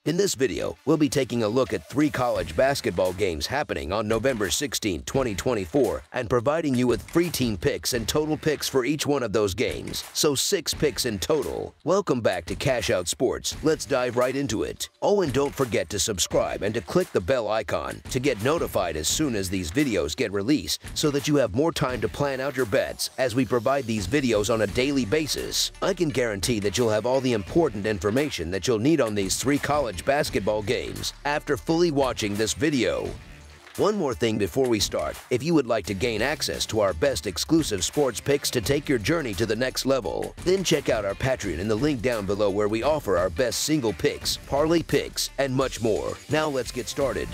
In this video, we'll be taking a look at 3 college basketball games happening on November 16, 2024, and providing you with free team picks and total picks for each one of those games, so 6 picks in total. Welcome back to Cash Out Sports. Let's dive right into it. Oh, and don't forget to subscribe and to click the bell icon to get notified as soon as these videos get released, so that you have more time to plan out your bets as we provide these videos on a daily basis. I can guarantee that you'll have all the important information that you'll need on these 3 college basketball games after fully watching this video. One more thing before we start. If you would like to gain access to our best exclusive sports picks to take your journey to the next level, then check out our Patreon in the link down below, where we offer our best single picks, parlay picks, and much more. Now let's get started.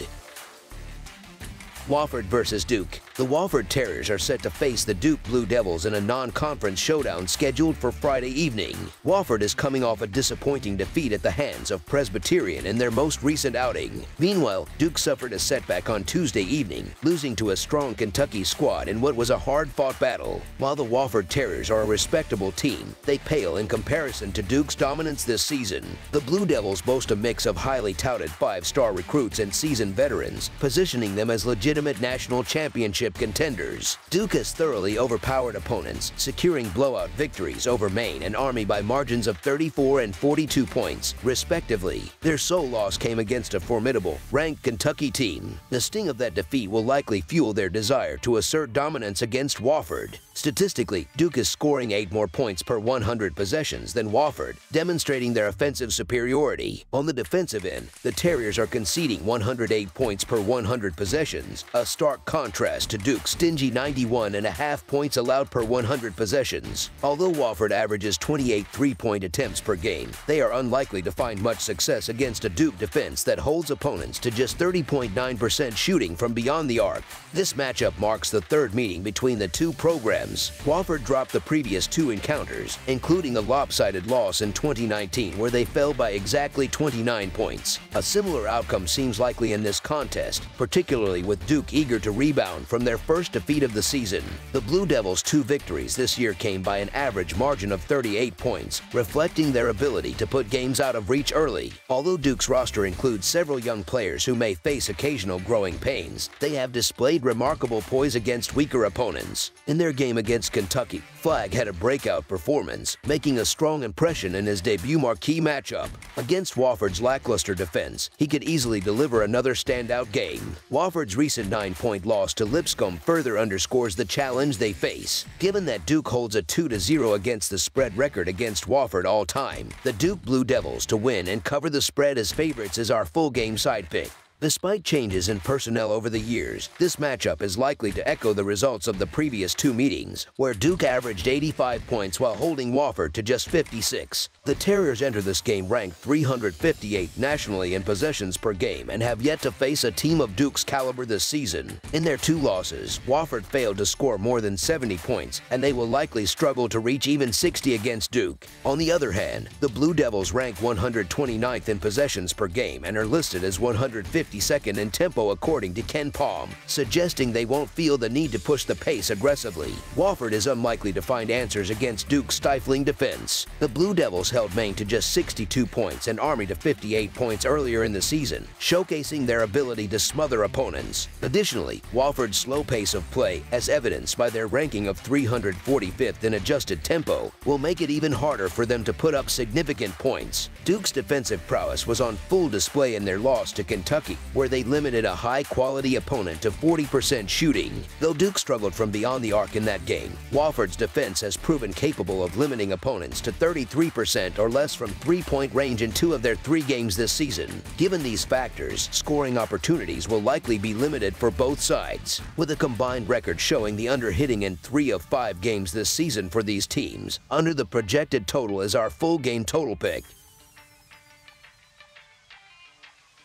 Wofford versus Duke. The Wofford Terriers are set to face the Duke Blue Devils in a non-conference showdown scheduled for Friday evening. Wofford is coming off a disappointing defeat at the hands of Presbyterian in their most recent outing. Meanwhile, Duke suffered a setback on Tuesday evening, losing to a strong Kentucky squad in what was a hard-fought battle. While the Wofford Terriers are a respectable team, they pale in comparison to Duke's dominance this season. The Blue Devils boast a mix of highly touted 5-star recruits and seasoned veterans, positioning them as legitimate national championship contenders. Duke has thoroughly overpowered opponents, securing blowout victories over Maine and Army by margins of 34 and 42 points, respectively. Their sole loss came against a formidable, ranked Kentucky team. The sting of that defeat will likely fuel their desire to assert dominance against Wofford. Statistically, Duke is scoring 8 more points per 100 possessions than Wofford, demonstrating their offensive superiority. On the defensive end, the Terriers are conceding 108 points per 100 possessions, a stark contrast to Duke's stingy 91.5 points allowed per 100 possessions. Although Wofford averages 28 3-point attempts per game, they are unlikely to find much success against a Duke defense that holds opponents to just 30.9% shooting from beyond the arc. This matchup marks the 3rd meeting between the two programs. Wofford dropped the previous 2 encounters, including a lopsided loss in 2019 where they fell by exactly 29 points. A similar outcome seems likely in this contest, particularly with Duke eager to rebound from their first defeat of the season. The Blue Devils' 2 victories this year came by an average margin of 38 points, reflecting their ability to put games out of reach early. Although Duke's roster includes several young players who may face occasional growing pains, they have displayed remarkable poise against weaker opponents. In their game against Kentucky, Flagg had a breakout performance, making a strong impression in his debut marquee matchup. Against Wofford's lackluster defense, he could easily deliver another standout game. Wofford's recent 9-point loss to Lipscomb further underscores the challenge they face. Given that Duke holds a 2-0 against the spread record against Wofford all time, the Duke Blue Devils to win and cover the spread as favorites is our full game side pick. Despite changes in personnel over the years, this matchup is likely to echo the results of the previous 2 meetings, where Duke averaged 85 points while holding Wofford to just 56. The Terriers enter this game ranked 358 nationally in possessions per game and have yet to face a team of Duke's caliber this season. In their 2 losses, Wofford failed to score more than 70 points, and they will likely struggle to reach even 60 against Duke. On the other hand, the Blue Devils rank 129th in possessions per game and are listed as 152nd in tempo according to Ken Palm, suggesting they won't feel the need to push the pace aggressively. Wofford is unlikely to find answers against Duke's stifling defense. The Blue Devils held Maine to just 62 points and Army to 58 points earlier in the season, showcasing their ability to smother opponents. Additionally, Wofford's slow pace of play, as evidenced by their ranking of 345th in adjusted tempo, will make it even harder for them to put up significant points. Duke's defensive prowess was on full display in their loss to Kentucky, where they limited a high-quality opponent to 40% shooting. Though Duke struggled from beyond the arc in that game, Wofford's defense has proven capable of limiting opponents to 33% or less from 3-point range in 2 of their 3 games this season. Given these factors, scoring opportunities will likely be limited for both sides, with a combined record showing the under-hitting in 3 of 5 games this season for these teams. Under the projected total is our full game total pick.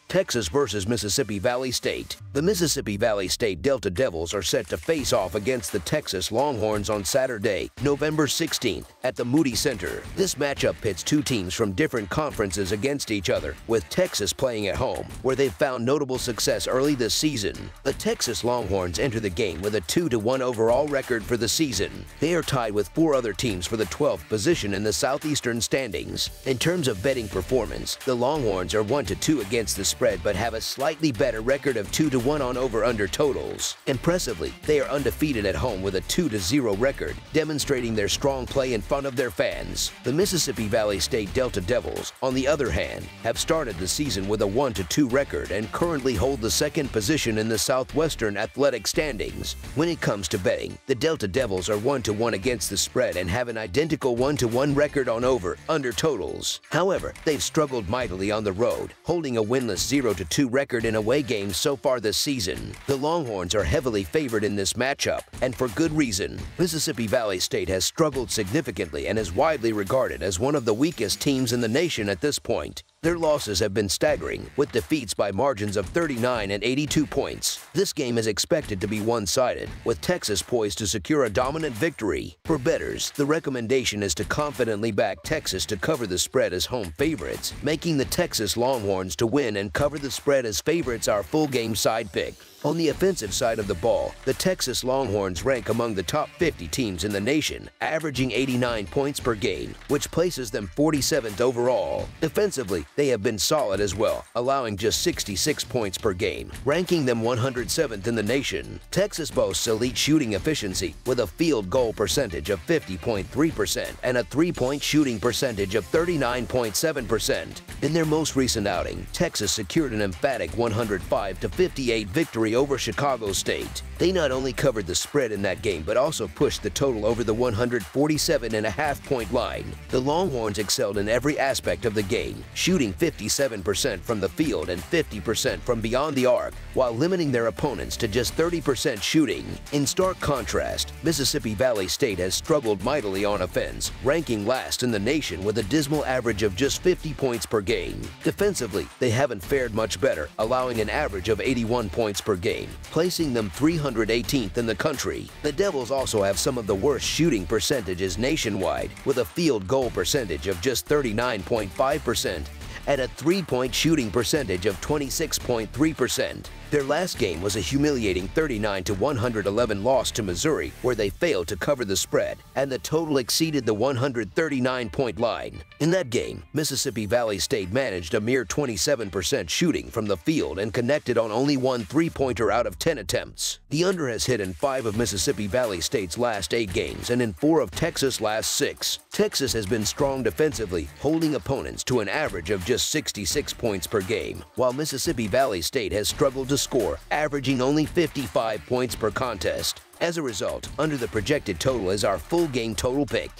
Texas versus Mississippi Valley State. The Mississippi Valley State Delta Devils are set to face off against the Texas Longhorns on Saturday, November 16th at the Moody Center. This matchup pits two teams from different conferences against each other, with Texas playing at home, where they've found notable success early this season. The Texas Longhorns enter the game with a 2-1 overall record for the season. They are tied with four other teams for the 12th position in the Southeastern standings. In terms of betting performance, the Longhorns are 1-2 against the spread but have a slightly better record of 2-1 on over-under totals. Impressively, they are undefeated at home with a 2-0 record, demonstrating their strong play in front of their fans. The Mississippi Valley State Delta Devils, on the other hand, have started the season with a 1-2 record and currently hold the second position in the Southwestern athletic standings. When it comes to betting, the Delta Devils are 1-1 against the spread and have an identical 1-1 record on over-under totals. However, they've struggled mightily on the road, holding a winless 0-2 record in away games so far this season. The Longhorns are heavily favored in this matchup, and for good reason. Mississippi Valley State has struggled significantly and is widely regarded as one of the weakest teams in the nation at this point. Their losses have been staggering, with defeats by margins of 39 and 82 points. This game is expected to be one-sided, with Texas poised to secure a dominant victory. For bettors, the recommendation is to confidently back Texas to cover the spread as home favorites, making the Texas Longhorns to win and cover the spread as favorites our full-game side pick. On the offensive side of the ball, the Texas Longhorns rank among the top 50 teams in the nation, averaging 89 points per game, which places them 47th overall. Defensively, they have been solid as well, allowing just 66 points per game, ranking them 107th in the nation. Texas boasts elite shooting efficiency with a field goal percentage of 50.3% and a three-point shooting percentage of 39.7%. In their most recent outing, Texas secured an emphatic 105-58 victory over Chicago State. They not only covered the spread in that game, but also pushed the total over the 147.5-point line. The Longhorns excelled in every aspect of the game, shooting 57% from the field and 50% from beyond the arc, while limiting their opponents to just 30% shooting. In stark contrast, Mississippi Valley State has struggled mightily on offense, ranking last in the nation with a dismal average of just 50 points per game. Defensively, they haven't fared much better, allowing an average of 81 points per game, placing them 318th in the country. The Devils also have some of the worst shooting percentages nationwide, with a field goal percentage of just 39.5% and a three-point shooting percentage of 26.3%. Their last game was a humiliating 39-111 loss to Missouri, where they failed to cover the spread, and the total exceeded the 139-point line. In that game, Mississippi Valley State managed a mere 27% shooting from the field and connected on only one three-pointer out of 10 attempts. The under has hit in 5 of Mississippi Valley State's last 8 games and in 4 of Texas' last 6. Texas has been strong defensively, holding opponents to an average of just 66 points per game, while Mississippi Valley State has struggled to score, averaging only 55 points per contest. As a result, under the projected total is our full game total pick.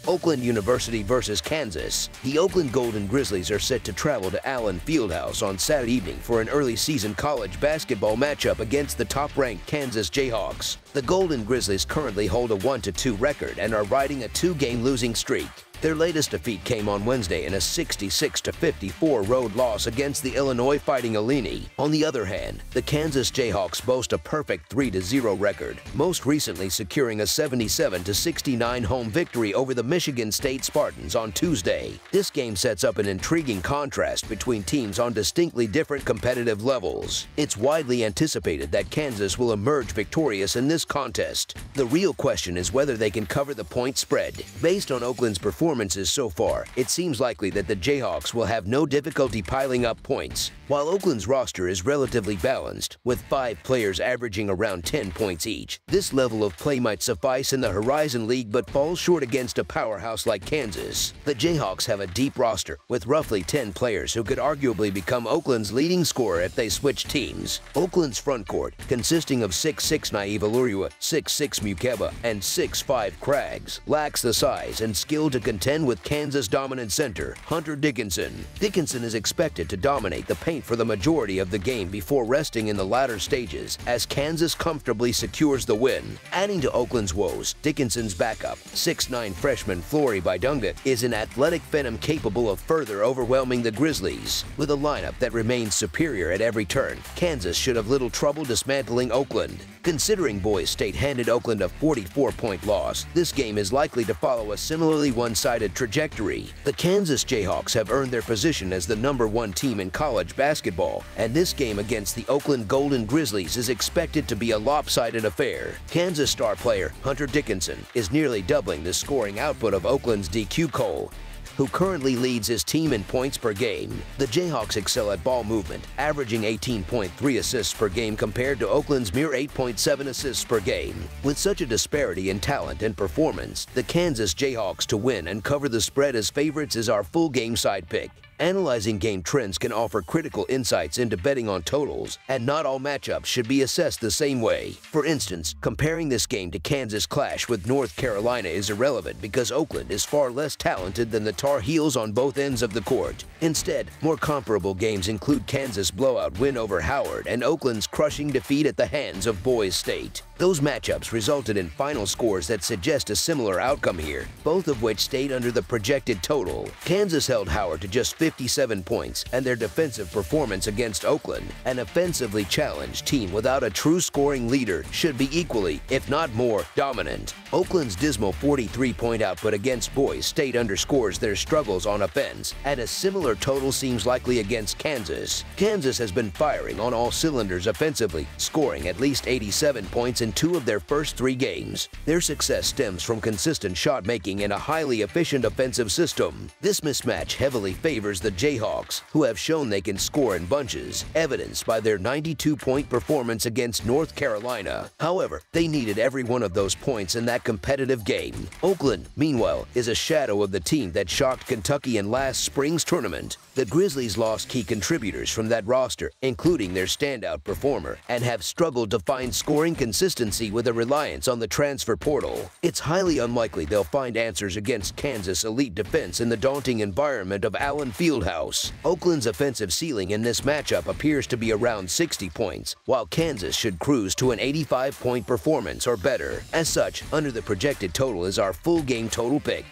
Oakland University versus Kansas. The Oakland Golden Grizzlies are set to travel to Allen Fieldhouse on Saturday evening for an early season college basketball matchup against the top-ranked Kansas Jayhawks. The Golden Grizzlies currently hold a 1-2 record and are riding a 2-game losing streak. Their latest defeat came on Wednesday in a 66-54 road loss against the Illinois Fighting Illini. On the other hand, the Kansas Jayhawks boast a perfect 3-0 record, most recently securing a 77-69 home victory over the Michigan State Spartans on Tuesday. This game sets up an intriguing contrast between teams on distinctly different competitive levels. It's widely anticipated that Kansas will emerge victorious in this contest. The real question is whether they can cover the point spread. Based on Oakland's performances so far, it seems likely that the Jayhawks will have no difficulty piling up points. While Oakland's roster is relatively balanced, with 5 players averaging around 10 points each, this level of play might suffice in the Horizon League but falls short against a powerhouse like Kansas. The Jayhawks have a deep roster, with roughly 10 players who could arguably become Oakland's leading scorer if they switch teams. Oakland's front court, consisting of 6'6" Naive Alurua, 6'6" Mukeba, and 6'5" Craggs, lacks the size and skill to contend contend with Kansas dominant center Hunter Dickinson. Dickinson is expected to dominate the paint for the majority of the game before resting in the latter stages as Kansas comfortably secures the win. Adding to Oakland's woes, Dickinson's backup, 6'9" freshman Flory Bidunga, is an athletic phenom capable of further overwhelming the Grizzlies. With a lineup that remains superior at every turn, Kansas should have little trouble dismantling Oakland. Considering Boise State handed Oakland a 44-point loss, this game is likely to follow a similarly one-sided trajectory. The Kansas Jayhawks have earned their position as the #1 team in college basketball, and this game against the Oakland Golden Grizzlies is expected to be a lopsided affair. Kansas star player Hunter Dickinson is nearly doubling the scoring output of Oakland's DQ Cole, who currently leads his team in points per game. The Jayhawks excel at ball movement, averaging 18.3 assists per game compared to Oakland's mere 8.7 assists per game. With such a disparity in talent and performance, the Kansas Jayhawks to win and cover the spread as favorites is our full game side pick. Analyzing game trends can offer critical insights into betting on totals, and not all matchups should be assessed the same way. For instance, comparing this game to Kansas' clash with North Carolina is irrelevant because Oakland is far less talented than the Tar Heels on both ends of the court. Instead, more comparable games include Kansas' blowout win over Howard and Oakland's crushing defeat at the hands of Boise State. Those matchups resulted in final scores that suggest a similar outcome here, both of which stayed under the projected total. Kansas held Howard to just 57 points, and their defensive performance against Oakland, an offensively challenged team without a true scoring leader, should be equally, if not more, dominant. Oakland's dismal 43-point output against Boise State underscores their struggles on offense, and a similar total seems likely against Kansas. Kansas has been firing on all cylinders offensively, scoring at least 87 points in 2 of their first 3 games. Their success stems from consistent shot making and a highly efficient offensive system. This mismatch heavily favors the Jayhawks, who have shown they can score in bunches, evidenced by their 92-point performance against North Carolina. However, they needed every one of those points in that competitive game. Oakland, meanwhile, is a shadow of the team that shocked Kentucky in last spring's tournament. The Grizzlies lost key contributors from that roster, including their standout performer, and have struggled to find scoring consistency with a reliance on the transfer portal. It's highly unlikely they'll find answers against Kansas' elite defense in the daunting environment of Allen Fieldhouse. Oakland's offensive ceiling in this matchup appears to be around 60 points, while Kansas should cruise to an 85-point performance or better. As such, under the projected total is our full game total pick.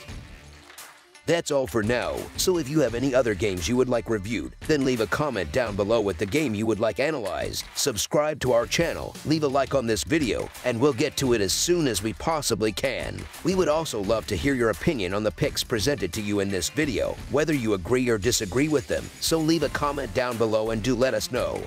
That's all for now, so if you have any other games you would like reviewed, then leave a comment down below with the game you would like analyzed. Subscribe to our channel, leave a like on this video, and we'll get to it as soon as we possibly can. We would also love to hear your opinion on the picks presented to you in this video, whether you agree or disagree with them, so leave a comment down below and do let us know.